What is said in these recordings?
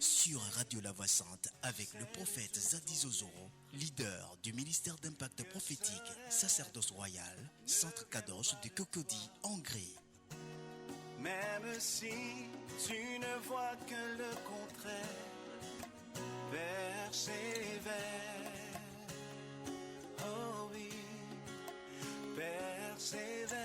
sur Radio La Voix Sainte avec le prophète Zadi Zozoro, leader du ministère d'impact prophétique, sacerdoce royal, centre Kadosh de Cocody, Hongrie. Même si tu ne vois que le contraire, persévère. Oh oui, persévère.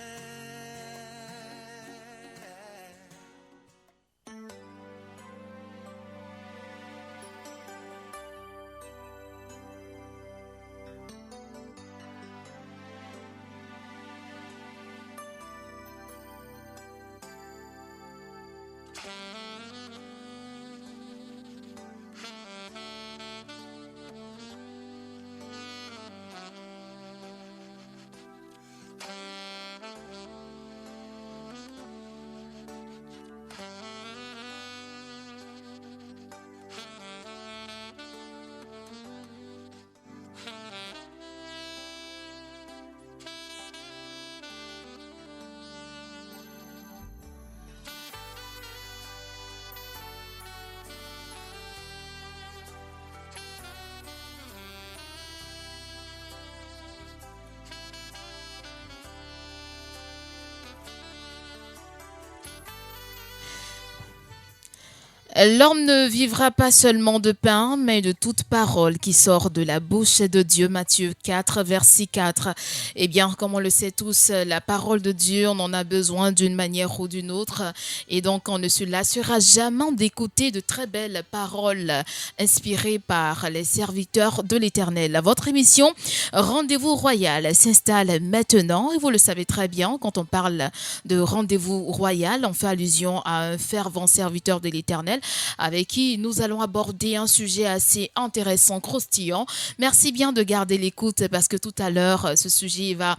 L'homme ne vivra pas seulement de pain, mais de toute parole qui sort de la bouche de Dieu. Matthieu 4, verset 4. Eh bien, comme on le sait tous, la parole de Dieu, on en a besoin d'une manière ou d'une autre. Et donc, on ne se lassera jamais d'écouter de très belles paroles inspirées par les serviteurs de l'Éternel. Votre émission Rendez-vous Royal s'installe maintenant. Et vous le savez très bien, quand on parle de Rendez-vous Royal, on fait allusion à un fervent serviteur de l'Éternel avec qui nous allons aborder un sujet assez intéressant, croustillant. Merci bien de garder l'écoute parce que tout à l'heure, ce sujet va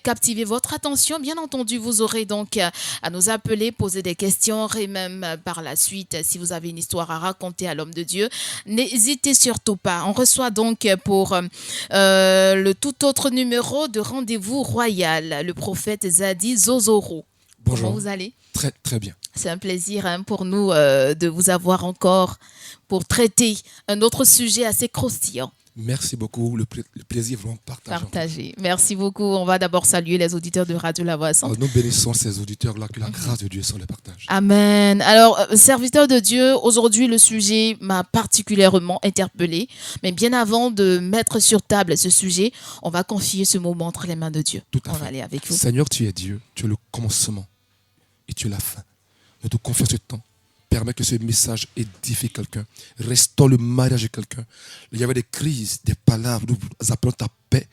captiver votre attention. Bien entendu, vous aurez donc à nous appeler, poser des questions et même par la suite, si vous avez une histoire à raconter à l'homme de Dieu, n'hésitez surtout pas. On reçoit donc pour le tout autre numéro de Rendez-vous Royal, le prophète Zadi Zozoro. Bonjour. Comment vous allez ? Très, très bien. C'est un plaisir pour nous de vous avoir encore pour traiter un autre sujet assez croustillant. Merci beaucoup. Le plaisir vraiment partagé. Merci beaucoup. On va d'abord saluer les auditeurs de Radio La Voix Sainte. Nous bénissons ces auditeurs-là, que la grâce de Dieu soit le partage. Amen. Alors, serviteur de Dieu, aujourd'hui, le sujet m'a particulièrement interpellé. Mais bien avant de mettre sur table ce sujet, on va confier ce moment entre les mains de Dieu. Tout à fait. On va aller avec vous. Seigneur, tu es Dieu. Tu es le commencement et tu es la fin. Nous te confions ce temps. Permets que ce message édifie quelqu'un. Restaure le mariage de quelqu'un. Il y avait des crises, des palabres. Nous appelons ta paix.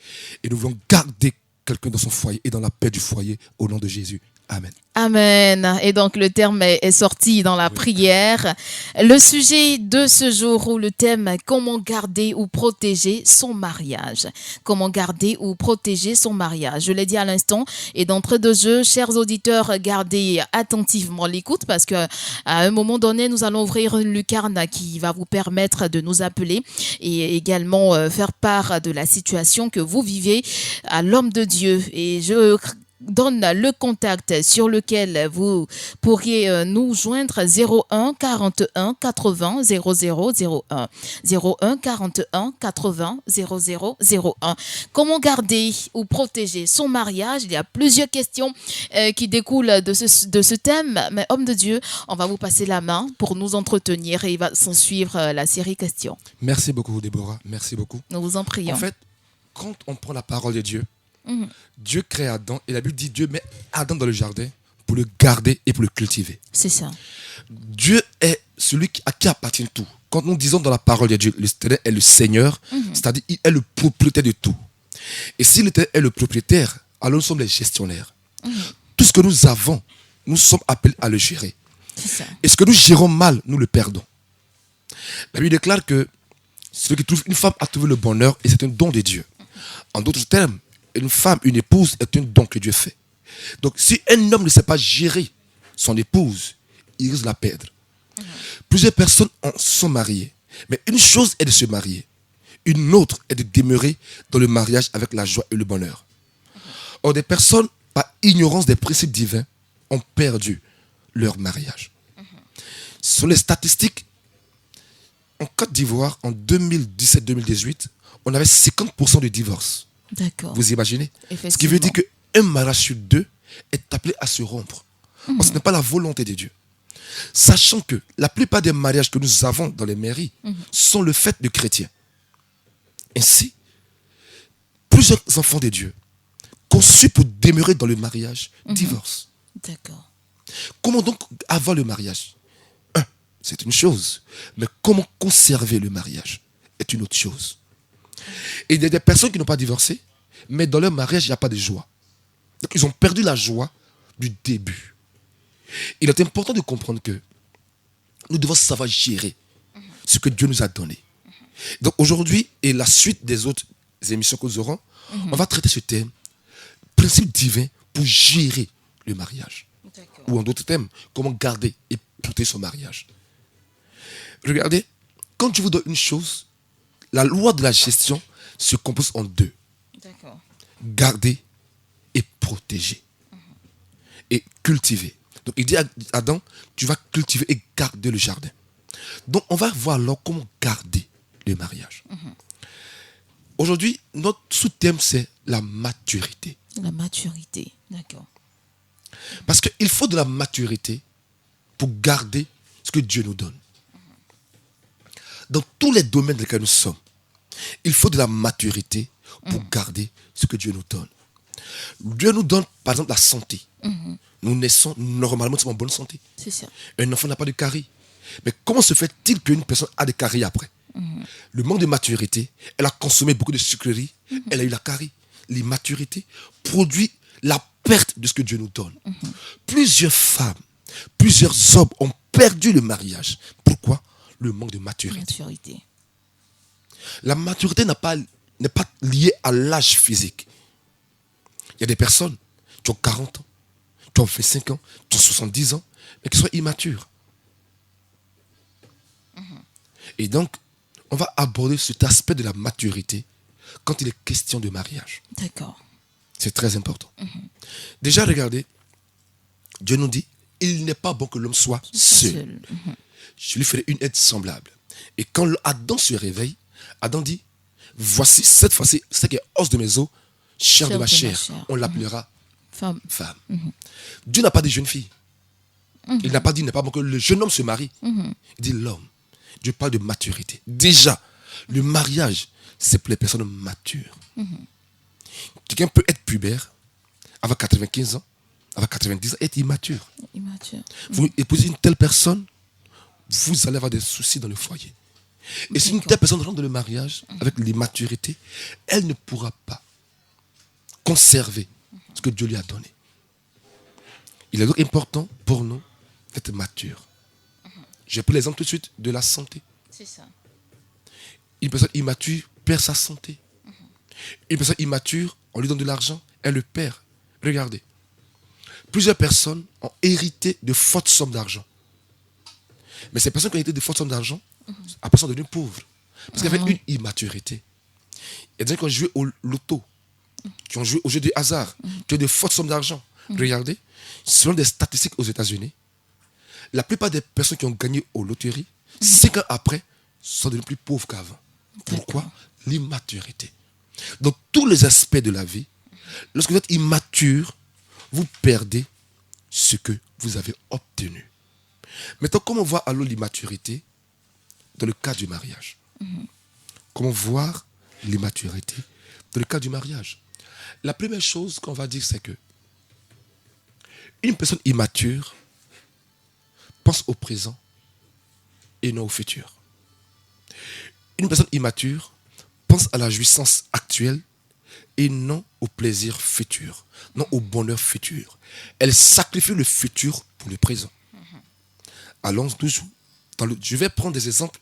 Et nous voulons garder quelqu'un dans son foyer et dans la paix du foyer au nom de Jésus. Amen. Amen. Et donc le terme est sorti dans la prière. Le sujet de ce jour ou le thème, comment garder ou protéger son mariage. Comment garder ou protéger son mariage. Je l'ai dit à l'instant. Et d'entrée de jeu, chers auditeurs, gardez attentivement l'écoute parce que à un moment donné, nous allons ouvrir une lucarne qui va vous permettre de nous appeler et également faire part de la situation que vous vivez à l'homme de Dieu. Et je donne le contact sur lequel vous pourriez nous joindre 01 41 80 00 01 01 41 80 00 01. Comment garder ou protéger son mariage? Il y a plusieurs questions qui découlent de ce thème, mais homme de Dieu, on va vous passer la main pour nous entretenir et il va s'en suivre la série questions. Merci beaucoup, Déborah. Merci beaucoup. Nous vous en prions. En fait, quand on prend la parole de Dieu, Dieu crée Adam et la Bible dit Dieu met Adam dans le jardin pour le garder et pour le cultiver. C'est ça. Dieu est celui à qui appartient tout. Quand nous disons dans la parole de Dieu, l'Éternel est le Seigneur, c'est-à-dire il est le propriétaire de tout. Et si l'Éternel est le propriétaire, alors nous sommes les gestionnaires. Tout ce que nous avons, nous sommes appelés à le gérer. C'est ça. Et ce que nous gérons mal, nous le perdons. La Bible déclare que celui qui trouve une femme a trouvé le bonheur et c'est un don de Dieu. En d'autres termes, une femme, une épouse est un don que Dieu fait. Donc, si un homme ne sait pas gérer son épouse, il risque de la perdre. Plusieurs personnes sont mariées. Mais une chose est de se marier. Une autre est de demeurer dans le mariage avec la joie et le bonheur. Or, des personnes, par ignorance des principes divins, ont perdu leur mariage. Ce sont les statistiques en Côte d'Ivoire, en 2017-2018, on avait 50% de divorces. D'accord. Vous imaginez? Ce qui Effectivement. veut dire qu'un mariage sur deux est appelé à se rompre. Ce n'est pas la volonté de Dieu. Sachant que la plupart des mariages que nous avons dans les mairies sont le fait de chrétiens. Ainsi, plusieurs enfants de Dieu, conçus pour demeurer dans le mariage, divorcent. D'accord. Comment donc avoir le mariage? C'est une chose. Mais comment conserver le mariage est une autre chose. Et il y a des personnes qui n'ont pas divorcé, mais dans leur mariage, il n'y a pas de joie. Donc, ils ont perdu la joie du début. Il est important de comprendre que nous devons savoir gérer ce que Dieu nous a donné. Donc aujourd'hui, et la suite des autres émissions que nous aurons, on va traiter ce thème, principe divin pour gérer le mariage. D'accord. Ou en d'autres termes, comment garder et protéger son mariage. Regardez, quand je vous donne une chose, la loi de la gestion se compose en deux. D'accord. Garder et protéger. Et cultiver. Donc il dit à Adam, tu vas cultiver et garder le jardin. Donc on va voir alors comment garder le mariage. Aujourd'hui, notre sous-thème c'est la maturité. La maturité. D'accord. Parce qu'il faut de la maturité pour garder ce que Dieu nous donne. Dans tous les domaines dans lesquels nous sommes, il faut de la maturité pour garder ce que Dieu nous donne. Dieu nous donne, par exemple, la santé. Nous naissons normalement, nous sommes en bonne santé. C'est ça. Un enfant n'a pas de carie. Mais comment se fait-il qu'une personne a des caries après? Le manque de maturité, elle a consommé beaucoup de sucreries, elle a eu la carie. L'immaturité produit la perte de ce que Dieu nous donne. Plusieurs femmes, plusieurs hommes ont perdu le mariage. Pourquoi? Le manque de maturité. Maturité. La maturité n'est pas liée à l'âge physique. Il y a des personnes qui ont 40 ans, qui ont 25 ans, qui ont 70 ans, mais qui sont immatures. Et donc, on va aborder cet aspect de la maturité quand il est question de mariage. D'accord. C'est très important. Déjà, regardez, Dieu nous dit, il n'est pas bon que l'homme soit seul. Je lui ferai une aide semblable. Et quand Adam se réveille, Adam dit, voici cette fois-ci, ce qui est os de mes os, chair de ma chair. On l'appellera Femme. femme. Dieu n'a pas dit jeune fille. Il n'a pas dit, il n'est pas bon que le jeune homme se marie. Il dit l'homme. Dieu parle de maturité. Déjà, le mariage, c'est pour les personnes matures. Quelqu'un peut être pubère, avoir 95 ans, avoir 90 ans, être immature. Immature. Vous épousez une telle personne, vous allez avoir des soucis dans le foyer. Et si une telle personne rentre dans le mariage avec l'immaturité, elle ne pourra pas conserver ce que Dieu lui a donné. Il est donc important pour nous d'être matures. Je prends l'exemple tout de suite de la santé. C'est ça. Une personne immature perd sa santé. Une personne immature, on lui donne de l'argent, elle le perd. Regardez. Plusieurs personnes ont hérité de fortes sommes d'argent. Mais ces personnes qui ont hérité de fortes sommes d'argent, après sont devenues pauvres. Parce qu'il y avait une immaturité. Il y a des gens qui ont joué au loto, qui ont joué au jeu du hasard, qui ont de fortes sommes d'argent. Regardez, selon des statistiques aux États-Unis, la plupart des personnes qui ont gagné aux loteries, 5 ans après, sont devenues plus pauvres qu'avant. Pourquoi? L'immaturité. Dans tous les aspects de la vie, lorsque vous êtes immature, vous perdez ce que vous avez obtenu. Maintenant, comment voir alors l'immaturité dans le cas du mariage? Comment voir l'immaturité dans le cas du mariage? La première chose qu'on va dire, c'est que une personne immature pense au présent et non au futur. Une personne immature pense à la jouissance actuelle et non au plaisir futur, non au bonheur futur. Elle sacrifie le futur pour le présent. Allons toujours. Je vais prendre des exemples,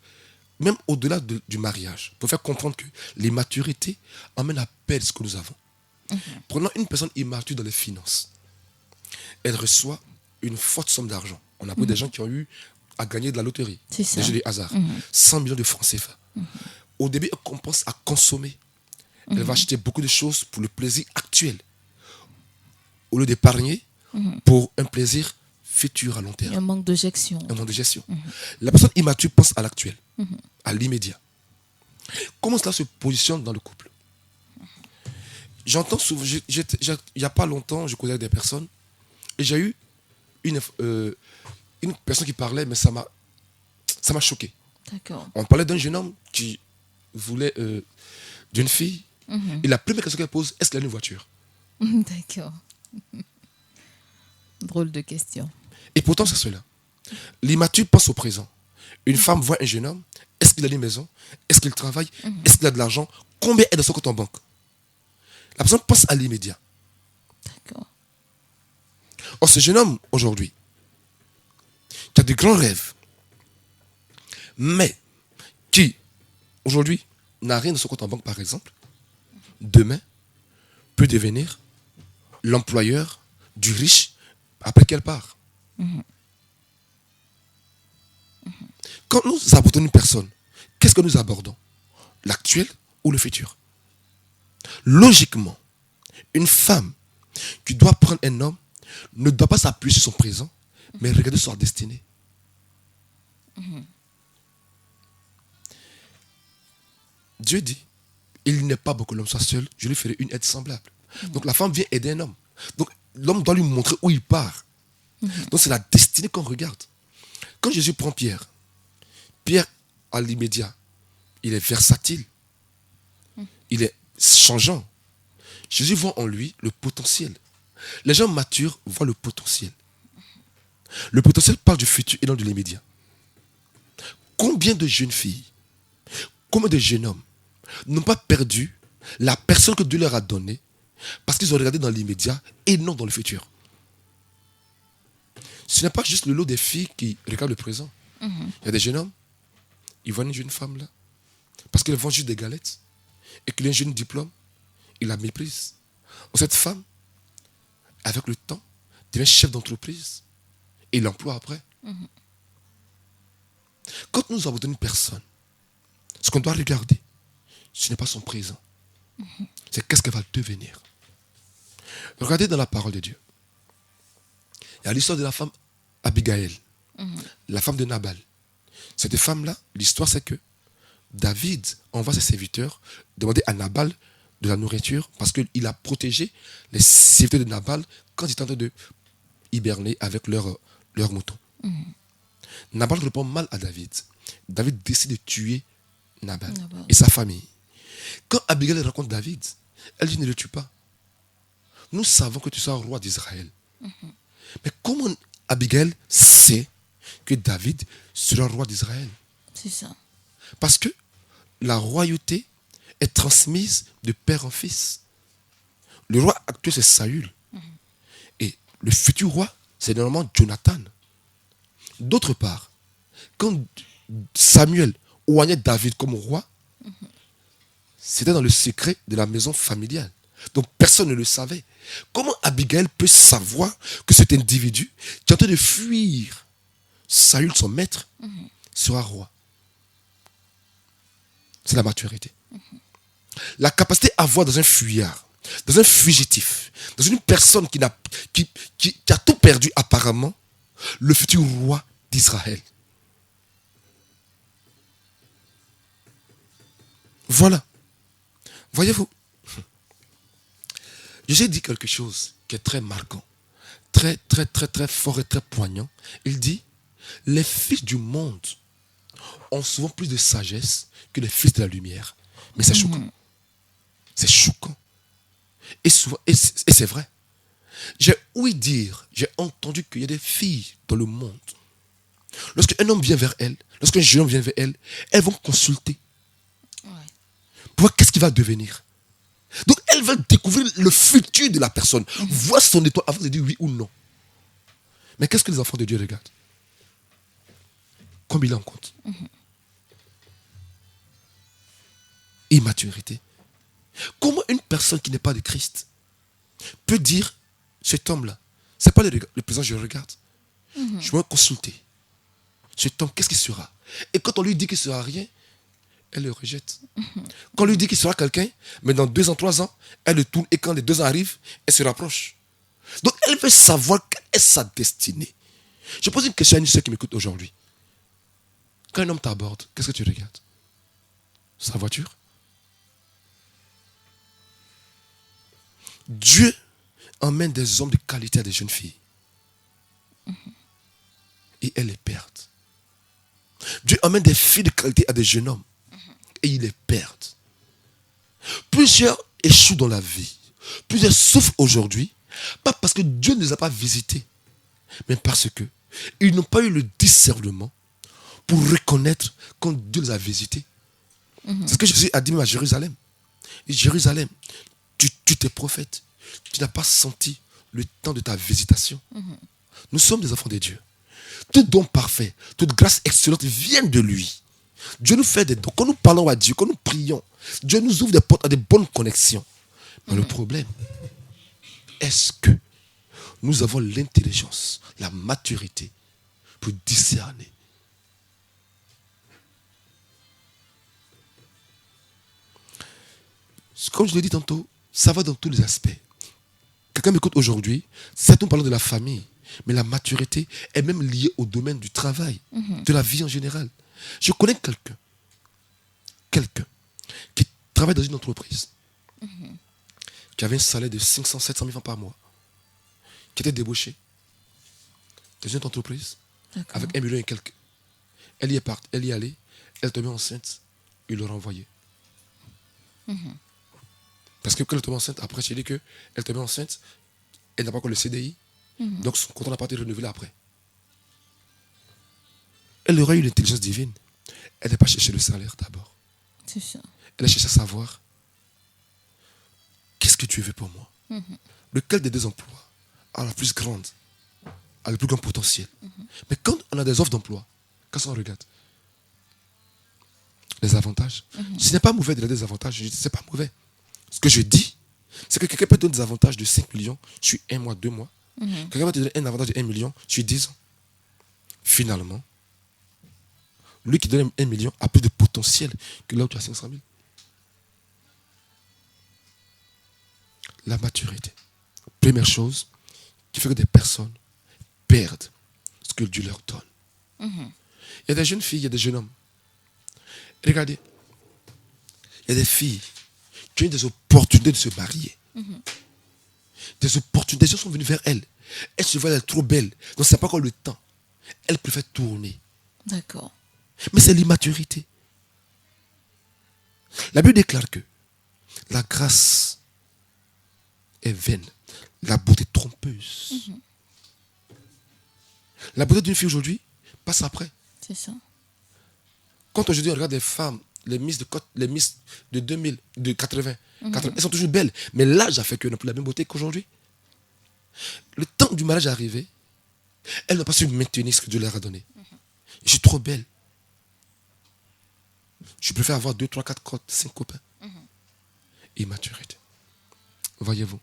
même au-delà du mariage, pour faire comprendre que l'immaturité amène à perdre ce que nous avons. Prenons une personne immature dans les finances. Elle reçoit une forte somme d'argent. On a pris des gens qui ont eu à gagner de la loterie, des jeux de hasard, 100 millions de francs CFA. Au début, elle commence à consommer. Elle va acheter beaucoup de choses pour le plaisir actuel, au lieu d'épargner pour un plaisir futur à long terme. Un manque de gestion. Un manque de gestion. La personne immature pense à l'actuel, à l'immédiat. Comment cela se positionne dans le couple? J'entends souvent, il n'y a pas longtemps, je connais des personnes, et j'ai eu une personne qui parlait, mais ça m'a choqué. D'accord. On parlait d'un jeune homme qui voulait d'une fille, et la première question qu'elle pose, est-ce qu'elle a une voiture? D'accord. Drôle de question. Et pourtant, c'est cela. L'immature pense au présent. Une femme voit un jeune homme, est-ce qu'il a une maison? Est-ce qu'il travaille? Est-ce qu'il a de l'argent? Combien est dans son compte en banque? La personne pense à l'immédiat. D'accord. Or, ce jeune homme, aujourd'hui, qui a de grands rêves, mais qui, aujourd'hui, n'a rien dans son compte en banque, par exemple, demain, peut devenir l'employeur du riche après qu'elle part. Quand nous abordons une personne, qu'est-ce que nous abordons? L'actuel ou le futur? Logiquement, une femme qui doit prendre un homme ne doit pas s'appuyer sur son présent, mais regarder sur sa destinée. Dieu dit, il n'est pas bon que l'homme soit seul, je lui ferai une aide semblable. Donc la femme vient aider un homme. Donc l'homme doit lui montrer où il part. Donc c'est la destinée qu'on regarde. Quand Jésus prend Pierre, Pierre, à l'immédiat, il est versatile. Il est changeant. Jésus voit en lui le potentiel. Les gens matures voient le potentiel. Le potentiel parle du futur et non de l'immédiat. Combien de jeunes filles, combien de jeunes hommes n'ont pas perdu la personne que Dieu leur a donnée parce qu'ils ont regardé dans l'immédiat et non dans le futur? Ce n'est pas juste le lot des filles qui regardent le présent. Il y a des jeunes hommes, ils voient une jeune femme là, parce qu'elle vend juste des galettes et qu'il a un jeune diplôme, il la méprise. Cette femme, avec le temps, devient chef d'entreprise et l'emploie après. Quand nous abordons une personne, ce qu'on doit regarder, ce n'est pas son présent, c'est qu'est-ce qu'elle va devenir. Regardez dans la parole de Dieu. Il y a l'histoire de la femme Abigail, la femme de Nabal. Cette femme-là, l'histoire c'est que David envoie ses serviteurs demander à Nabal de la nourriture parce qu'il a protégé les serviteurs de Nabal quand ils étaient en train de hiberner avec leurs moutons. Nabal répond mal à David. David décide de tuer Nabal et sa famille. Quand Abigail rencontre David, elle dit ne le tue pas. Nous savons que tu seras roi d'Israël. Mais comment Abigail sait que David sera roi d'Israël? C'est ça. Parce que la royauté est transmise de père en fils. Le roi actuel, c'est Saül. Et le futur roi, c'est normalement Jonathan. D'autre part, quand Samuel oignait David comme roi, c'était dans le secret de la maison familiale. Donc personne ne le savait. Comment Abigail peut savoir que cet individu qui est en train de fuir Saül, son maître, sera roi? C'est la maturité. La capacité à voir dans un fuyard, dans un fugitif, dans une personne qui a tout perdu apparemment, le futur roi d'Israël. Voilà. Voyez-vous, Jésus dit quelque chose qui est très marquant, très, très, très, très fort et très poignant. Il dit, les fils du monde ont souvent plus de sagesse que les fils de la lumière. Mais c'est choquant. C'est choquant. Et souvent, et c'est vrai. J'ai ouï dire, j'ai entendu qu'il y a des filles dans le monde. Lorsqu'un homme vient vers elles, lorsqu'un jeune homme vient vers elles, elles vont consulter. Pour voir qu'est-ce qu'il va devenir. Donc elles veulent découvrir le futur de la personne. Voir son étoile avant de dire oui ou non. Mais qu'est-ce que les enfants de Dieu regardent? Combien il en compte? Immaturité. Comment une personne qui n'est pas de Christ peut dire, cet homme-là, ce n'est pas le présent que je regarde. Je vais consulter. Cet homme, qu'est-ce qu'il sera? Et quand on lui dit qu'il ne sera rien, elle le rejette. Quand on lui dit qu'il sera quelqu'un, mais dans 2 ans, 3 ans, elle le tourne et quand les 2 ans arrivent, elle se rapproche. Donc elle veut savoir quelle est sa destinée. Je pose une question à une sœur qui m'écoute aujourd'hui. Quand un homme t'aborde, qu'est-ce que tu regardes? sa voiture. Dieu emmène des hommes de qualité à des jeunes filles. Et elles les perdent. Dieu emmène des filles de qualité à des jeunes hommes. Et ils les perdent. Plusieurs échouent dans la vie. Plusieurs souffrent aujourd'hui. Pas parce que Dieu ne les a pas visités. Mais parce que ils n'ont pas eu le discernement pour reconnaître quand Dieu les a visités. C'est ce que Jésus a dit même à Jérusalem. Et Jérusalem, tu t'es prophète. Tu n'as pas senti le temps de ta visitation. Nous sommes des enfants de Dieu. Tout don parfait, toute grâce excellente viennent de lui. Dieu nous fait des dons. Quand nous parlons à Dieu, quand nous prions, Dieu nous ouvre des portes à des bonnes connexions. Mais le problème, est-ce que nous avons l'intelligence, la maturité pour discerner? Comme je l'ai dit tantôt, ça va dans tous les aspects. Quelqu'un m'écoute aujourd'hui, c'est nous parlons de la famille, mais la maturité est même liée au domaine du travail, de la vie en général. Je connais quelqu'un qui travaille dans une entreprise, qui avait un salaire de 500, 700 000 francs par mois, qui était débauché dans une entreprise avec 1 million et quelques. Elle y est allée, elle tombait enceinte, il l'a renvoyée. Parce que quand elle tombe enceinte, après, j'ai dit qu'elle tombait enceinte, elle n'a pas encore le CDI, donc son contrat n'a pas été renouvelé après. Elle aurait eu l'intelligence divine. Elle n'a pas cherché le salaire d'abord. C'est ça. Elle a cherché à savoir qu'est-ce que tu veux pour moi. Lequel des deux emplois a la plus grande, a le plus grand potentiel. Mais quand on a des offres d'emploi, qu'est-ce qu'on regarde? Les avantages. Ce n'est pas mauvais de donner des avantages. Je dis, c'est pas mauvais. Ce que je dis, c'est que quelqu'un peut donner des avantages de 5 millions sur 1 mois, 2 mois. Quelqu'un va te donner un avantage de 1 million sur 10 ans. Finalement, lui qui donne 1 million a plus de potentiel que là où tu as 500 000. La maturité. Première chose qui fait que des personnes perdent ce que Dieu leur donne. Il y a des jeunes filles, il y a des jeunes hommes. Regardez, il y a des filles qui ont eu des opportunités de se marier. Des opportunités, des gens sont venus vers elles. Elles se voient trop belles. Donc, ce n'est pas encore le temps. Elles préfèrent tourner. D'accord. Mais c'est l'immaturité. La Bible déclare que la grâce est vaine, la beauté trompeuse. La beauté d'une fille aujourd'hui passe après. C'est ça. Quand aujourd'hui on regarde les femmes, les miss de 2000, de 80, elles sont toujours belles. Mais l'âge a fait qu'elles n'ont plus la même beauté qu'aujourd'hui. Le temps du mariage est arrivé, elles n'ont pas su maintenir ce que Dieu leur a donné. Je suis trop belle. Je préfère avoir 2, 3, 4, 5 copains. Immaturité. Voyez-vous,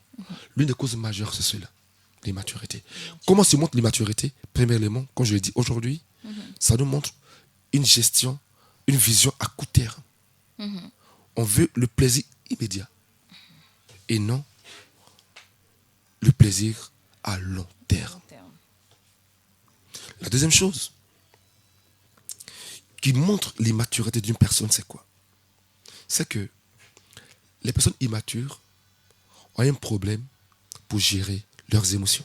l'une des causes majeures, c'est cela. L'immaturité. Comment se montre l'immaturité? Premièrement, comme je l'ai dit aujourd'hui, ça nous montre une gestion, une vision à court terme. On veut le plaisir immédiat et non le plaisir à long terme. La deuxième chose qui montre l'immaturité d'une personne, c'est quoi? C'est que les personnes immatures ont un problème pour gérer leurs émotions.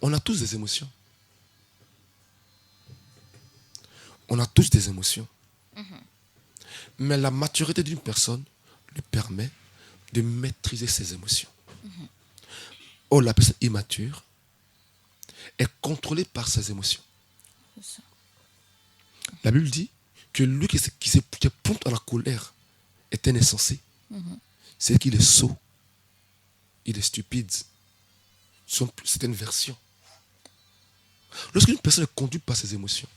On a tous des émotions. On a tous des émotions. Mais la maturité d'une personne lui permet de maîtriser ses émotions. Or, la personne immature est contrôlée par ses émotions. La Bible dit que lui qui est prompt à la colère est un insensé. C'est qu'il est sot. Il est stupide. C'est une version. Lorsqu'une personne est conduite par ses émotions,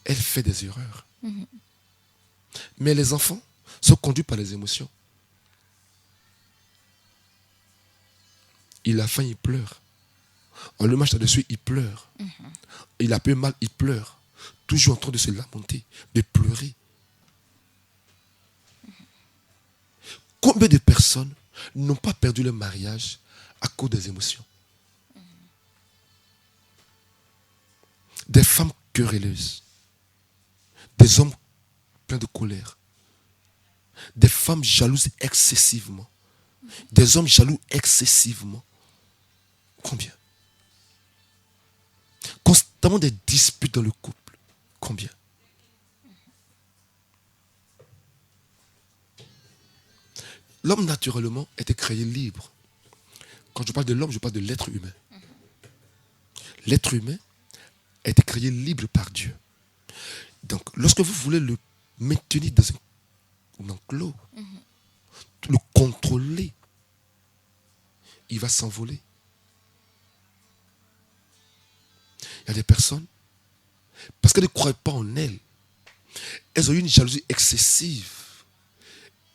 elle fait des erreurs. Mais les enfants sont conduits par les émotions. Il a faim, il pleure. On le marche là-dessus, il pleure. Il a peu mal, il pleure. Toujours en train de se lamenter, de pleurer. Combien de personnes n'ont pas perdu leur mariage à cause des émotions? Des femmes querelleuses. Des hommes pleins de colère. Des femmes jalouses excessivement. Des hommes jaloux excessivement. Combien? Constamment des disputes dans le couple. Combien? L'homme naturellement était créé libre. Quand je parle de l'homme, je parle de l'être humain. L'être humain a été créé libre par Dieu. Donc, lorsque vous voulez le maintenir dans un enclos, le contrôler, il va s'envoler. Il y a des personnes, parce qu'elles ne croient pas en elles, elles ont eu une jalousie excessive.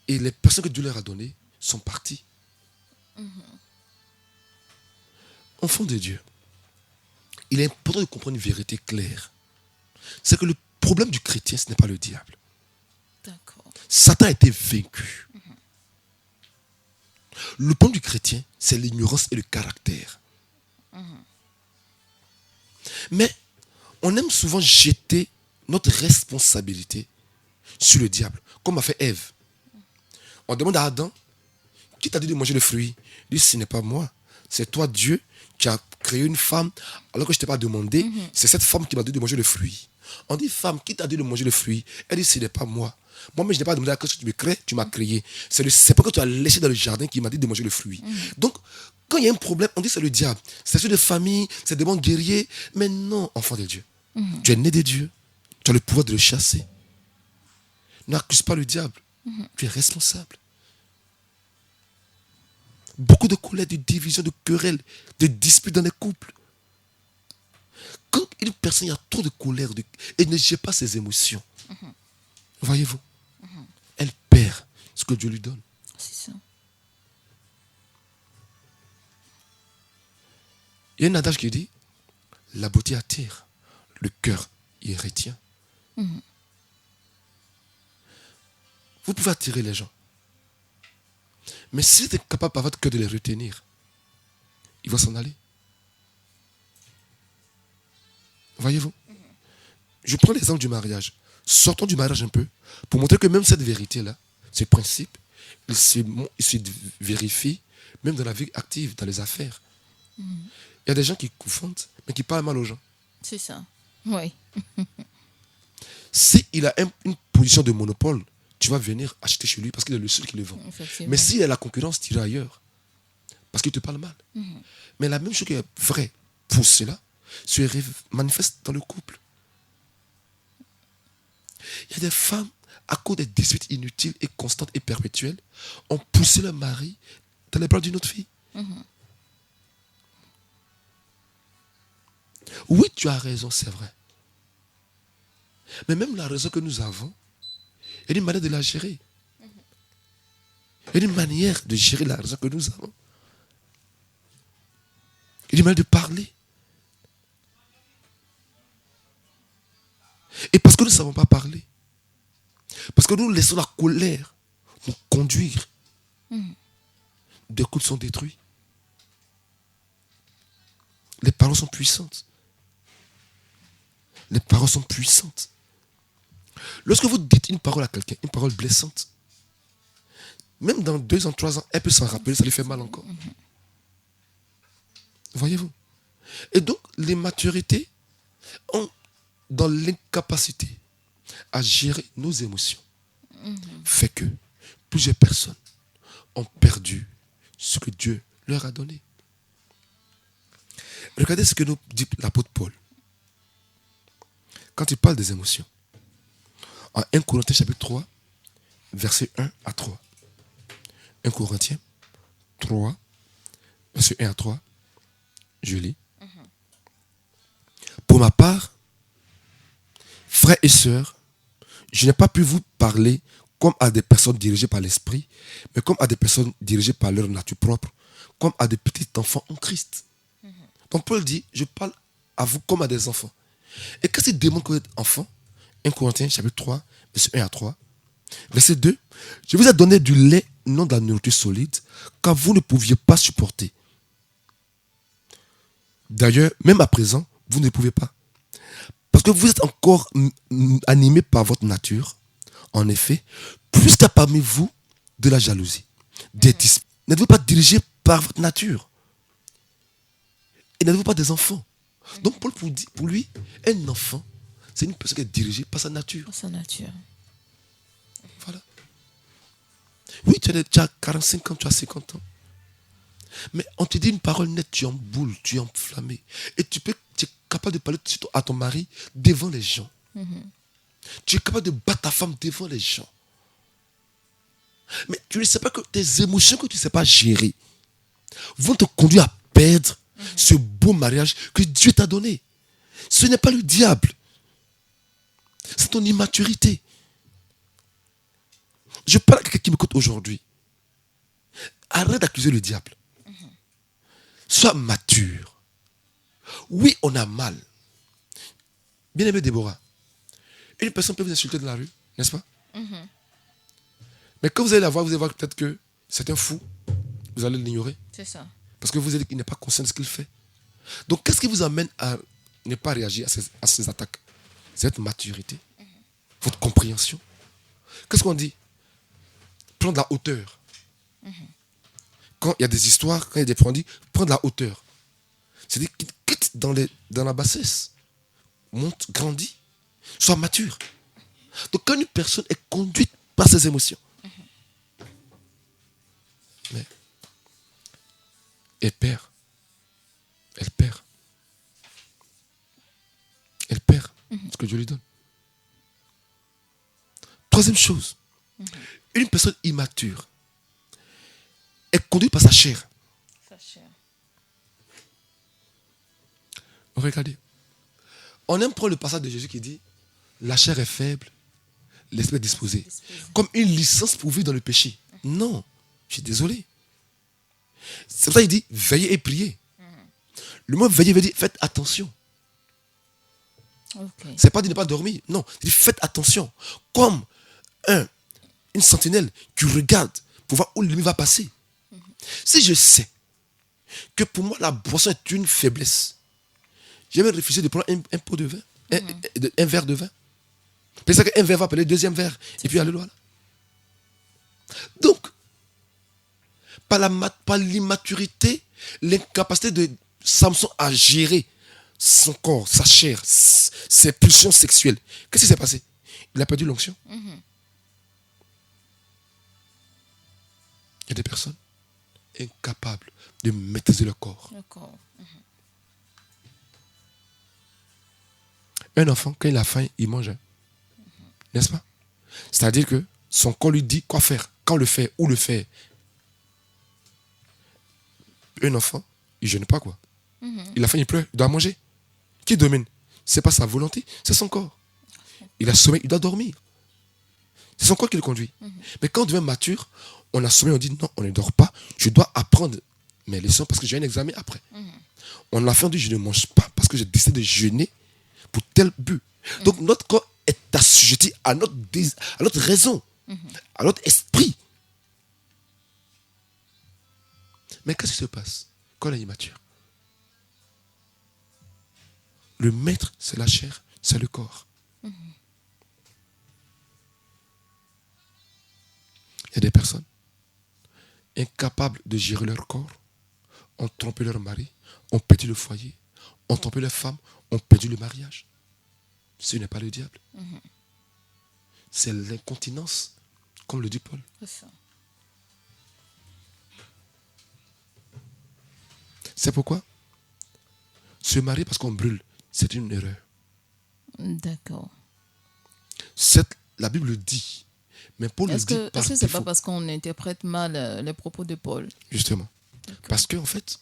Et les personnes que Dieu leur a données sont parties. Enfants de Dieu, il est important de comprendre une vérité claire. C'est que le problème du chrétien, ce n'est pas le diable. D'accord. Satan a été vaincu. Le problème du chrétien, c'est l'ignorance et le caractère. Mais on aime souvent jeter notre responsabilité sur le diable, comme a fait Ève. On demande à Adam, qui t'a dit de manger le fruit? Il dit, ce n'est pas moi, c'est toi Dieu qui as créé une femme alors que je ne t'ai pas demandé. C'est cette femme qui m'a dit de manger le fruit. On dit, femme, qui t'a dit de manger le fruit? Elle dit, ce n'est pas moi. Moi-même, je n'ai pas demandé à que tu me crées, tu m'as créé. C'est pas que tu as laissé dans le jardin qui m'a dit de manger le fruit. Donc, quand il y a un problème, on dit c'est le diable. C'est sur de famille, c'est des bons guerriers. Mais non, enfant de Dieu. Tu es né de Dieu. Tu as le pouvoir de le chasser. N'accuse pas le diable. Tu es responsable. Beaucoup de colère, de division, de querelles, de disputes dans les couples. Quand une personne a trop de colère et ne gère pas ses émotions, voyez-vous, elle perd ce que Dieu lui donne. C'est ça. Il y a un adage qui dit, la beauté attire, le cœur y retient. Vous pouvez attirer les gens. Mais si vous êtes capable par votre cœur de les retenir, ils vont s'en aller. Voyez-vous? Je prends l'exemple du mariage. Sortons du mariage un peu pour montrer que même cette vérité-là, ce principe, il se vérifie même dans la vie active, dans les affaires. Il y a des gens qui confondent, mais qui parlent mal aux gens. C'est ça. Oui. S'il a une position de monopole, tu vas venir acheter chez lui parce qu'il est le seul qui le vend. Effectivement. Mais s'il a la concurrence, tu iras ailleurs. Parce qu'il te parle mal. Mais la même chose qui est vraie pour cela se manifeste dans le couple. Il y a des femmes, à cause des disputes inutiles et constantes et perpétuelles, ont poussé leur mari dans les bras d'une autre fille. Oui, tu as raison, c'est vrai. Mais même la raison que nous avons, il y a une manière de la gérer. Il y a une manière de gérer la raison que nous avons. Il y a une manière de parler. Et parce que nous ne savons pas parler, parce que nous laissons la colère nous conduire, des couples sont détruits. Les paroles sont puissantes. Les paroles sont puissantes. Lorsque vous dites une parole à quelqu'un, une parole blessante, même dans 2 ans, 3 ans, elle peut s'en rappeler, ça lui fait mal encore. Voyez-vous? Et donc, les maturités ont, dans l'incapacité à gérer nos émotions, fait que plusieurs personnes ont perdu ce que Dieu leur a donné. Regardez ce que nous dit l'apôtre Paul. Quand il parle des émotions, en 1 Corinthiens chapitre 3, versets 1 à 3. 1 Corinthiens 3, versets 1 à 3. Je lis. Pour ma part, frères et sœurs, je n'ai pas pu vous parler comme à des personnes dirigées par l'esprit, mais comme à des personnes dirigées par leur nature propre, comme à des petits enfants en Christ. Donc Paul dit, je parle à vous comme à des enfants. Et qu'est-ce qu'il démontre que vous êtes enfant? 1 Corinthiens chapitre 3, verset 1 à 3. Verset 2. Je vous ai donné du lait, non de la nourriture solide, car vous ne pouviez pas supporter. D'ailleurs, même à présent, vous ne pouvez pas. Parce que vous êtes encore animé par votre nature, en effet, plus qu'il y a parmi vous de la jalousie, des disputes. N'êtes-vous pas dirigé par votre nature? Et n'êtes-vous pas des enfants? Donc Paul pour lui, un enfant, c'est une personne qui est dirigée par sa nature. Par sa nature. Voilà. Oui, tu as 45 ans, tu as 50 ans. Mais on te dit une parole nette, tu es en boule, tu es enflammé. Et tu es capable de parler surtout à ton mari devant les gens. Tu es capable de battre ta femme devant les gens. Mais tu ne sais pas que tes émotions que tu ne sais pas gérer vont te conduire à perdre ce beau mariage que Dieu t'a donné. Ce n'est pas le diable. C'est ton immaturité. Je parle à quelqu'un qui m'écoute aujourd'hui. Arrête d'accuser le diable. Sois mature. Oui, on a mal. Bien-aimé Déborah, une personne peut vous insulter dans la rue, n'est-ce pas? Mais quand vous allez la voir, vous allez voir peut-être que c'est un fou. Vous allez l'ignorer. C'est ça. Parce que vous allez dire qu'il n'est pas conscient de ce qu'il fait. Donc, qu'est-ce qui vous amène à ne pas réagir à ces attaques? C'est votre maturité, votre compréhension. Qu'est-ce qu'on dit? Prendre de la hauteur. Quand il y a des histoires, quand il y a des problèmes, on dit prendre de la hauteur. C'est-à-dire quitte dans la bassesse. Monte, grandis, sois mature. Donc, quand une personne est conduite par ses émotions, mais elle perd. Elle perd. Elle perd ce que Dieu lui donne. Troisième chose, une personne immature est conduite par sa chair. Sa chair. Regardez. On aime prendre le passage de Jésus qui dit la chair est faible, l'esprit est disposé. Comme une licence pour vivre dans le péché. Non, je suis désolé. C'est pour ça qu'il dit veillez et priez. Le mot veiller veut dire faites attention. Okay. C'est pas dire ne pas dormir. Non, il dit faites attention. Comme une sentinelle qui regarde pour voir où l'ennemi va passer. Si je sais que pour moi la boisson est une faiblesse, je vais refuser de prendre un pot de vin, un verre de vin. Parce qu'un verre va appeler le deuxième verre. Et puis alléluia. Donc, par l'immaturité, l'incapacité de Samson à gérer son corps, sa chair, ses pulsions sexuelles. Qu'est-ce qui s'est passé? Il a perdu l'onction. Il y a des personnes incapables de maîtriser leur corps. Le corps. Un enfant, quand il a faim, il mange. N'est-ce pas? C'est-à-dire que son corps lui dit quoi faire, quand le faire, où le faire. Un enfant, il ne jeûne pas quoi. Il a faim, il pleure, il doit manger. Qui domine? Ce n'est pas sa volonté, c'est son corps. Il a sommeil, il doit dormir. C'est son corps qui le conduit. Mais quand on devient mature, on a sommeil, on dit non, on ne dort pas, je dois apprendre mes leçons parce que j'ai un examen après. On a faim, on dit je ne mange pas parce que j'ai décidé de jeûner pour tel but. Donc notre corps est assujetti à notre raison, à notre esprit. Mais qu'est-ce qui se passe quand on est immature? Le maître, c'est la chair, c'est le corps. Il y a des personnes incapables de gérer leur corps, ont trompé leur mari, ont perdu le foyer, ont trompé leur femme, ont perdu le mariage. Ce n'est pas le diable. C'est l'incontinence, comme le dit Paul. C'est ça. C'est pourquoi se marier parce qu'on brûle, c'est une erreur. D'accord. La Bible le dit. Mais Paul le dit par est-ce que c'est défaut. pas parce qu'on interprète mal les propos de Paul? Justement. Parce que en fait,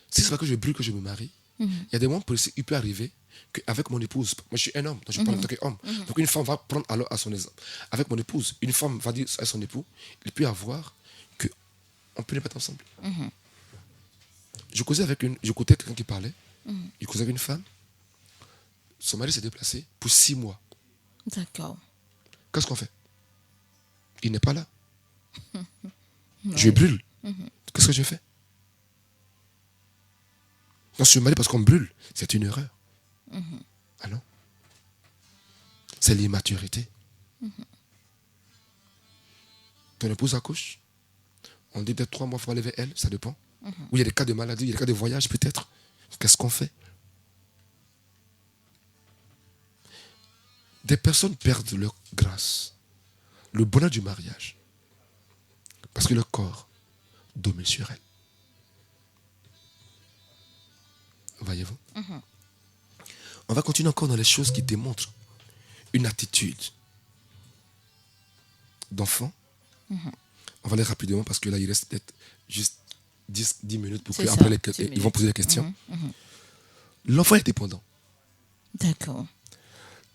si c'est pas que je brûle, que je me marie, il y a des moments précis, il peut arriver qu'avec mon épouse, moi je suis un homme, donc je parle en tant qu'homme. Donc une femme va prendre alors à son exemple. Avec mon épouse, une femme va dire à son époux, il peut y avoir qu'on peut ne pas être ensemble. Je causais quelqu'un qui parlait, il causait avec une femme, son mari s'est déplacé pour 6 mois. D'accord. Qu'est-ce qu'on fait? Il n'est pas là. Je brûle. Qu'est-ce que je fais? On se marie parce qu'on brûle. C'est une erreur. Ah non. C'est l'immaturité. Ton épouse accouche. On dit peut-être 3 mois, il faut aller vers elle, ça dépend. Ou il y a des cas de maladie, il y a des cas de voyage peut-être. Qu'est-ce qu'on fait? Des personnes perdent leur grâce, le bonheur du mariage, parce que leur corps domine sur elles. Voyez-vous? On va continuer encore dans les choses qui démontrent une attitude d'enfant. On va aller rapidement parce que là, il reste peut-être juste 10 minutes pour C'est qu'après ça, 10 ils vont minutes. poser des questions. L'enfant est dépendant. D'accord.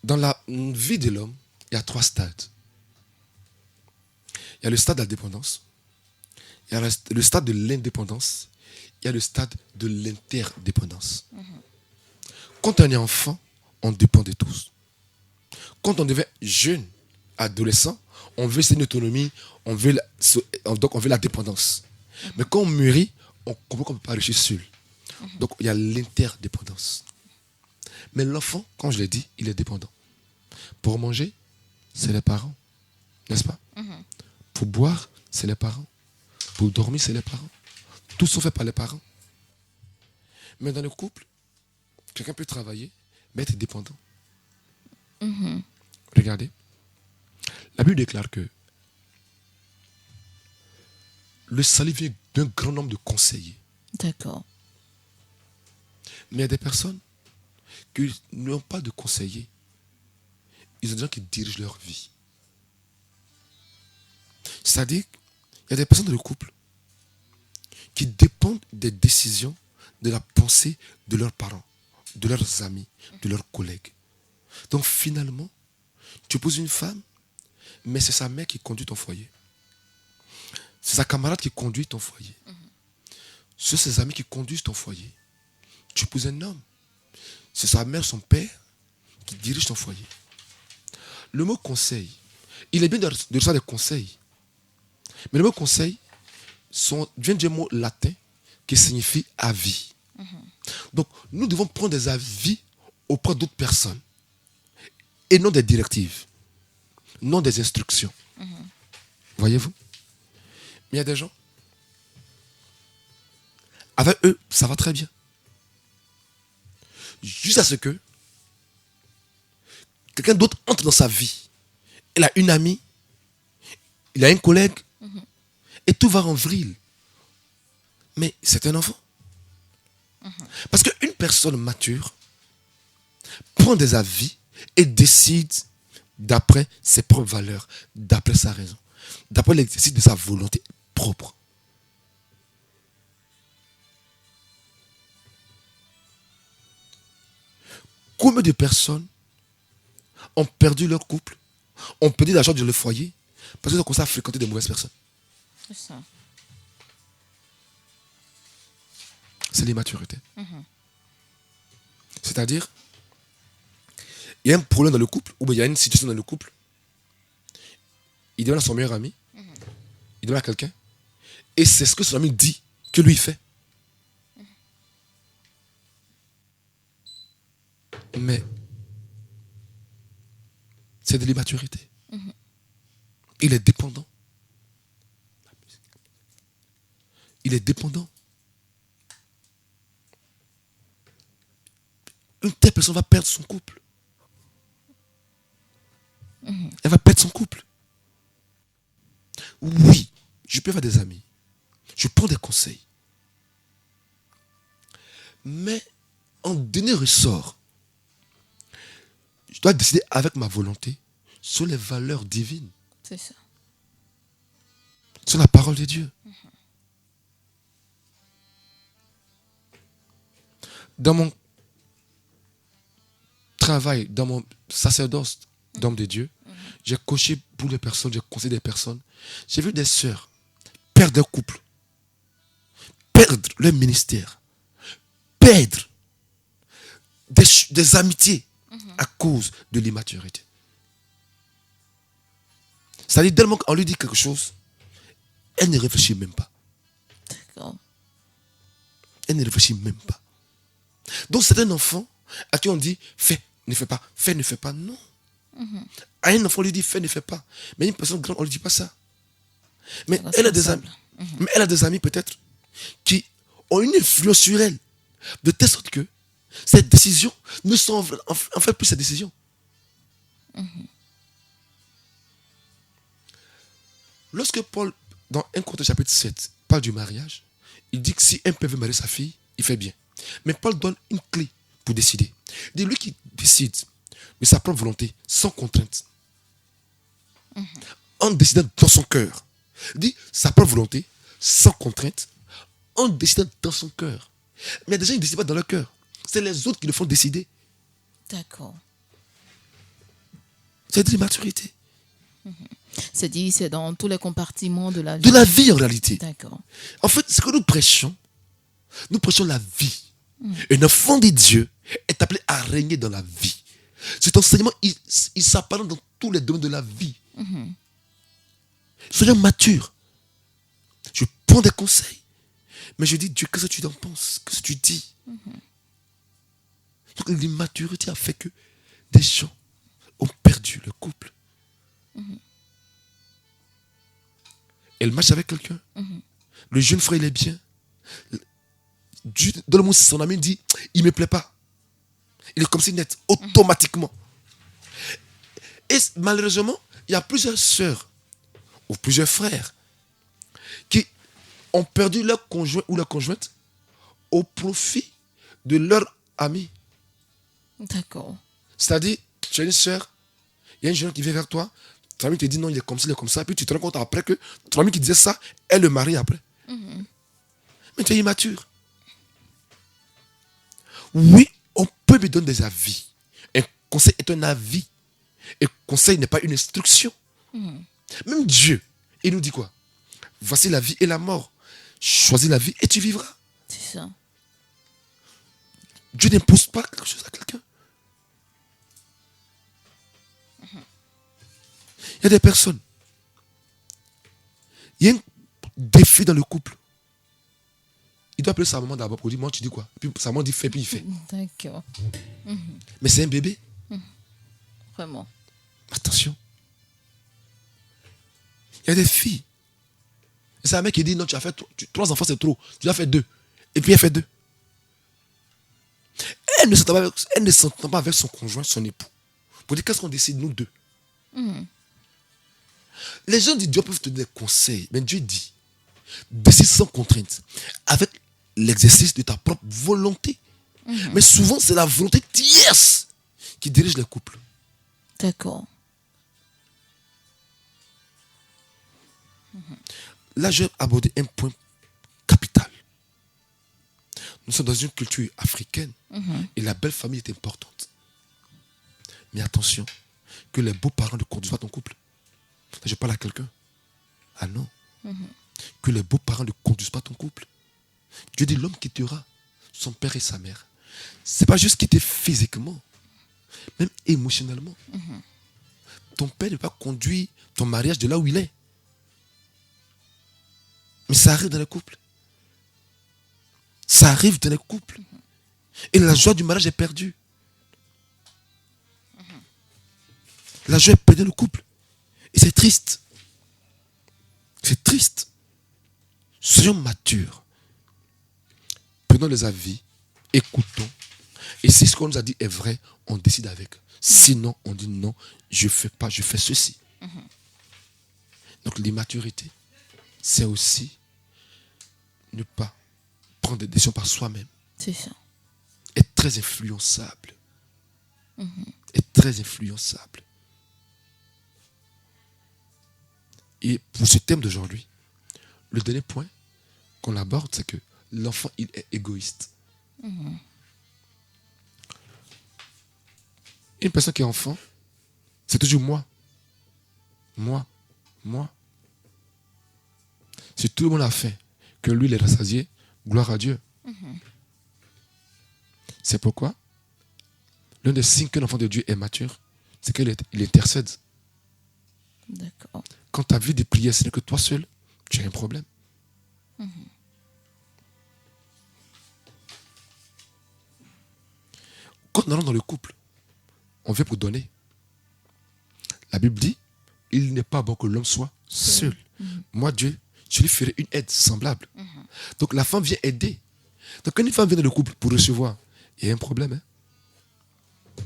Dans la vie de l'homme, il y a 3 stades. Il y a le stade de la dépendance, il y a le stade de l'indépendance, il y a le stade de l'interdépendance. Quand on est enfant, on dépend de tous. Quand on devient jeune, adolescent, on veut une autonomie, donc on veut la dépendance. Mais quand on mûrit, on comprend qu'on ne peut pas réussir seul. Donc il y a l'interdépendance. Mais l'enfant, quand je l'ai dit, il est dépendant. Pour manger, c'est les parents. N'est-ce pas? Pour boire, c'est les parents. Pour dormir, c'est les parents. Tout sont faits par les parents. Mais dans le couple, quelqu'un peut travailler, mais être dépendant. Regardez. La Bible déclare que le salut vient d'un grand nombre de conseillers. D'accord. Mais il y a des personnes qui n'ont pas de conseillers. Ils ont des gens qui dirigent leur vie. C'est-à-dire, il y a des personnes dans le couple qui dépendent des décisions, de la pensée de leurs parents, de leurs amis, de leurs collègues. Donc finalement, tu épouses une femme, mais c'est sa mère qui conduit ton foyer. C'est sa camarade qui conduit ton foyer. C'est ses amis qui conduisent ton foyer. Tu épouses un homme. C'est sa mère, son père qui dirige ton foyer. Le mot conseil, il est bien de recevoir des conseils. Mais le mot conseil vient du mot latin qui signifie avis. Donc nous devons prendre des avis auprès d'autres personnes. Et non des directives. Non des instructions. Voyez-vous? Mais il y a des gens, avec eux, ça va très bien. Juste à ce que quelqu'un d'autre entre dans sa vie. Il a une amie, il a un collègue, et tout va en vrille. Mais c'est un enfant. Parce qu'une personne mature prend des avis et décide d'après ses propres valeurs, d'après sa raison, d'après l'exercice de sa volonté propre. Combien de personnes ont perdu leur couple, ont perdu l'argent de leur foyer, parce qu'ils ont commencé à fréquenter de mauvaises personnes? C'est ça. C'est l'immaturité. C'est-à-dire, il y a un problème dans le couple, ou bien il y a une situation dans le couple, il demande à son meilleur ami, il demande à quelqu'un, et c'est ce que son ami dit que lui fait. Mais c'est de l'immaturité. Il est dépendant. Il est dépendant. Une telle personne va perdre son couple. Elle va perdre son couple. Oui, je peux avoir des amis. Je prends des conseils. Mais en dernier ressort, je dois décider avec ma volonté sur les valeurs divines, C'est ça. sur la parole de Dieu. Dans mon travail, dans mon sacerdoce d'homme de Dieu, j'ai coché pour les personnes, j'ai conseillé des personnes. J'ai vu des sœurs perdre leur couple, perdre leur ministère, perdre des amitiés à cause de l'immaturité. C'est-à-dire, tellement qu'on lui dit quelque chose, elle ne réfléchit même pas. D'accord. Elle ne réfléchit même pas. Donc c'est un enfant à qui on dit, fais, ne fais pas. Fais, ne fais pas. Non. À un enfant, on lui dit fais, ne fais pas. Mais une personne grande, on ne lui dit pas ça. Mais elle a des amis. Mais elle a des amis peut-être qui ont une influence sur elle. De telle sorte que ces décisions ne sont en fait plus ces décisions. Lorsque Paul, dans 1 Corinthiens chapitre 7, parle du mariage, il dit que si un père veut marier sa fille, il fait bien. Mais Paul donne une clé pour décider. Il dit lui qui décide de sa propre volonté, sans contrainte, en décidant dans son cœur. Il dit sa propre volonté, sans contrainte, en décidant dans son cœur. Mais il y a des gens qui ne décident pas dans leur cœur. C'est les autres qui le font décider. D'accord. C'est de l'immaturité. C'est dit, c'est dans tous les compartiments de la vie. De la vie en réalité. D'accord. En fait, ce que nous prêchons la vie. Un enfant de Dieu est appelé à régner dans la vie. Cet enseignement, il s'apparente dans tous les domaines de la vie. Soyons matures. Je prends des conseils. Mais je dis, Dieu, qu'est-ce que tu en penses? Qu'est-ce que tu dis? Donc l'immaturité a fait que des gens ont perdu le couple. Elle marche avec quelqu'un. Le jeune frère, il est bien. Dieu, dans le monde, son ami dit, il ne me plaît pas. Il est comme si net, automatiquement. Et malheureusement, il y a plusieurs sœurs ou plusieurs frères qui ont perdu leur conjoint ou leur conjointe au profit de leur ami. D'accord. C'est-à-dire, tu as une sœur, il y a une jeune qui vient vers toi, ton ami te dit non, il est comme ça, il est comme ça, puis tu te rends compte après que ton ami qui disait ça, elle le marie après. Mais tu es immature. Oui, on peut lui donner des avis. Un conseil est un avis. Un conseil n'est pas une instruction. Même Dieu, il nous dit quoi? Voici la vie et la mort. Choisis la vie et tu vivras. C'est ça. Dieu n'impose pas quelque chose à quelqu'un. Il y a des personnes. Il y a un défi dans le couple. Il doit appeler sa maman d'abord pour dire, moi tu dis quoi? Puis sa maman dit fais, puis il fait. D'accord. Mais c'est un bébé. Vraiment. Attention. Il y a des filles. Et c'est un mec qui dit, non, tu as fait 3 enfants, c'est trop. Tu as fait 2. Et puis elle fait 2. Elle ne s'entend pas avec son conjoint, son époux. Pour dire, qu'est-ce qu'on décide, nous deux? Les gens disent, Dieu peuvent te donner des conseils. Mais Dieu dit, décide sans contrainte. Avec l'exercice de ta propre volonté. Mais souvent, c'est la volonté tierce qui dirige les couples. D'accord. Là, je vais aborder un point capital. Nous sommes dans une culture africaine et la belle famille est importante. Mais attention, que les beaux-parents ne conduisent pas ton couple. Je parle à quelqu'un. Ah non. Que les beaux-parents ne conduisent pas ton couple. Dieu dit l'homme quittera son père et sa mère. Ce n'est pas juste quitter physiquement, même émotionnellement. Ton père ne peut pas conduire ton mariage de là où il est. Mais ça arrive dans les couples. Ça arrive dans les couples. Et la joie du mariage est perdue. La joie est perdue dans le couple. Et c'est triste. C'est triste. Soyons matures. Prenons les avis. Écoutons. Et si ce qu'on nous a dit est vrai, on décide avec. Sinon, on dit non, je ne fais pas, je fais ceci. Donc l'immaturité, c'est aussi ne pas prendre des décisions par soi-même. C'est ça. Être très influençable. Être très influençable. Et pour ce thème d'aujourd'hui, le dernier point qu'on aborde, c'est que l'enfant, il est égoïste. Une personne qui est enfant, c'est toujours moi. Moi. Moi. Si tout le monde a fait que lui, il est rassasié, gloire à Dieu. C'est pourquoi l'un des signes qu'un enfant de Dieu est mature, c'est qu'il intercède. D'accord. Quand ta vie de prière, ce n'est que toi seul, tu as un problème. Quand nous allons dans le couple, on vient pour donner. La Bible dit, il n'est pas bon que l'homme soit seul. Moi, Dieu, je lui ferai une aide semblable. Donc la femme vient aider. Donc quand une femme vient dans le couple pour recevoir, il y a un problème. Hein?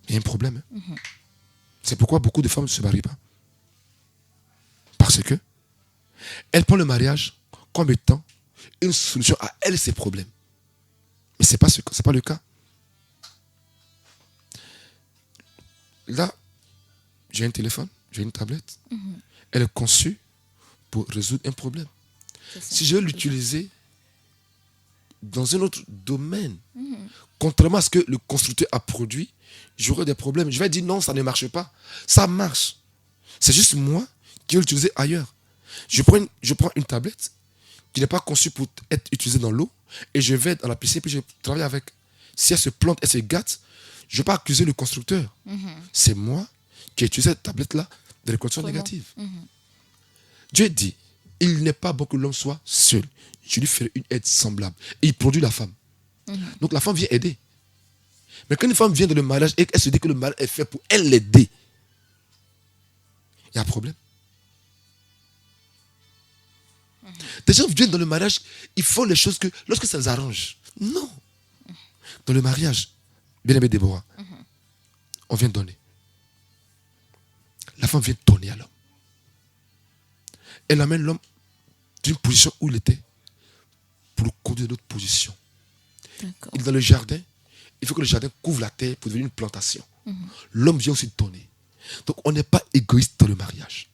Il y a un problème. Hein? C'est pourquoi beaucoup de femmes ne se marient pas. Parce que elle prend le mariage comme étant une solution à elle, ses problèmes. Mais ce n'est pas le cas. Là, j'ai un téléphone, j'ai une tablette. Elle est conçue pour résoudre un problème. Si je veux l'utiliser dans un autre domaine, contrairement à ce que le constructeur a produit, j'aurai des problèmes. Je vais dire non, ça ne marche pas. Ça marche. C'est juste moi qui vais l'utiliser ailleurs. Je prends une tablette qui n'est pas conçue pour être utilisée dans l'eau et je vais dans la piscine puis je travaille avec. Si elle se plante, elle se gâte, je ne vais pas accuser le constructeur. C'est moi qui ai utilisé cette tablette-là dans les conditions négatives. Dieu dit, il n'est pas bon que l'homme soit seul. Je lui ferai une aide semblable. Et il produit la femme. Donc la femme vient aider. Mais quand une femme vient dans le mariage et qu'elle se dit que le mariage est fait pour elle l'aider, il y a un problème. Des gens viennent dans le mariage, ils font les choses que lorsque ça les arrange. Non. Dans le mariage, bien-aimé Déborah, on vient donner. La femme vient donner à l'homme. Elle amène l'homme d'une position où il était pour le conduire dans une autre position. Il est dans le jardin, il faut que le jardin couvre la terre pour devenir une plantation. L'homme vient aussi donner. Donc on n'est pas égoïste dans le mariage.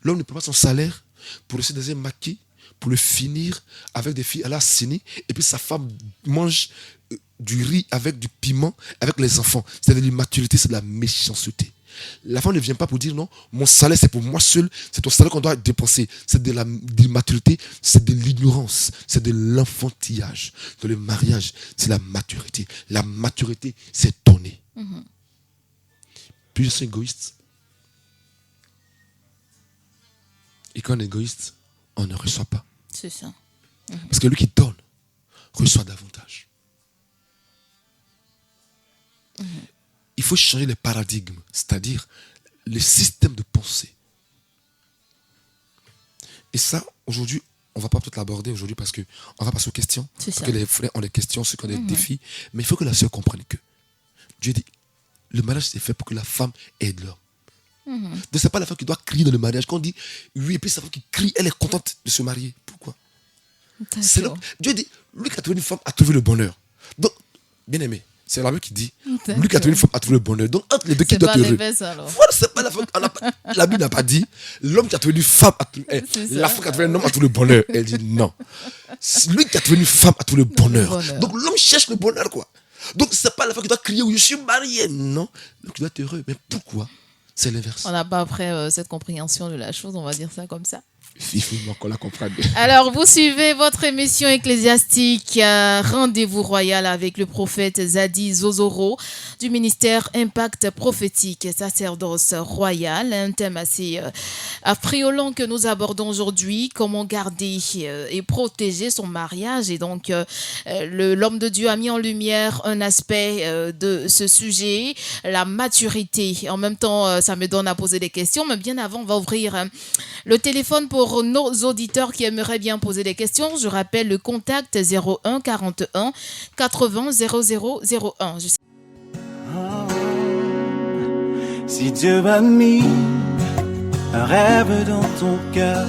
L'homme ne prend pas son salaire pour rester dans un maquis, pour le finir avec des filles à la ciné, et puis sa femme mange du riz avec du piment, avec les enfants. C'est de l'immaturité, c'est de la méchanceté. La femme ne vient pas pour dire non, mon salaire c'est pour moi seul, c'est ton salaire qu'on doit dépenser. C'est de l'immaturité, c'est de l'ignorance, c'est de l'enfantillage. Dans le mariage, c'est la maturité. La maturité, c'est donner. Plus je suis égoïste. Et quand on est égoïste, on ne reçoit pas. C'est ça. Parce que lui qui donne, reçoit davantage. Il faut changer les paradigmes, c'est-à-dire les systèmes de pensée. Et ça, aujourd'hui, on ne va pas peut-être l'aborder aujourd'hui parce qu'on va passer aux questions. Parce que les frères ont des questions, ceux qui ont des défis. Mais il faut que la sœur comprenne que Dieu dit, le mariage c'est fait pour que la femme aide l'homme. Donc ce n'est pas la femme qui doit crier dans le mariage. Quand on dit oui, et puis c'est la femme qui crie, elle est contente de se marier. Pourquoi? C'est l'homme. Dieu dit, lui qui a trouvé une femme a trouvé le bonheur. Donc, bien aimé, c'est la Bible qui dit, lui qui a trouvé une femme a trouvé le bonheur. Donc entre les deux qui doit être heureux. Voilà, c'est pas la femme. La Bible n'a pas dit, l'homme qui a trouvé une femme a trouvé, la femme qui a trouvé un homme a trouvé le bonheur. Elle dit non. Lui qui a trouvé une femme a trouvé le bonheur. Donc l'homme cherche le bonheur, quoi. Donc c'est pas la femme qui doit crier, oui, je suis marié. Non, l'homme qui doit être heureux. Mais pourquoi? C'est l'inverse. On n'a pas après cette compréhension de la chose, on va dire ça comme ça. Il faut qu'on la comprenne. Alors, vous suivez votre émission ecclésiastique Rendez-vous Royal avec le prophète Zadi Zozoro du ministère Impact Prophétique, sacerdoce royal. Un thème assez affriolant que nous abordons aujourd'hui, comment garder et protéger son mariage. Et donc, l'homme de Dieu a mis en lumière un aspect de ce sujet, la maturité. En même temps, ça me donne à poser des questions, mais bien avant, on va ouvrir le téléphone pour nos auditeurs qui aimeraient bien poser des questions. Je rappelle le contact 01 41 80 00 01. Si Dieu a mis un rêve dans ton cœur,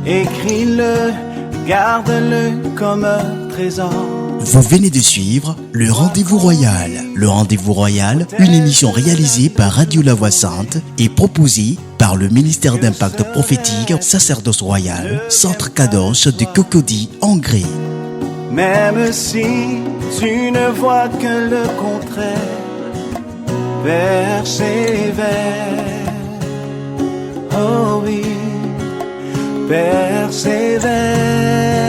écris-le, garde-le comme un trésor. Vous venez de suivre le Rendez-vous Royal. Le Rendez-vous Royal, une émission réalisée par Radio La Voix Sainte et proposée par le ministère d'Impact Prophétique, sacerdoce royal, centre Kadosh de Cocody, Hongrie. Même si tu ne vois que le contraire, persévère. Oh oui, persévère.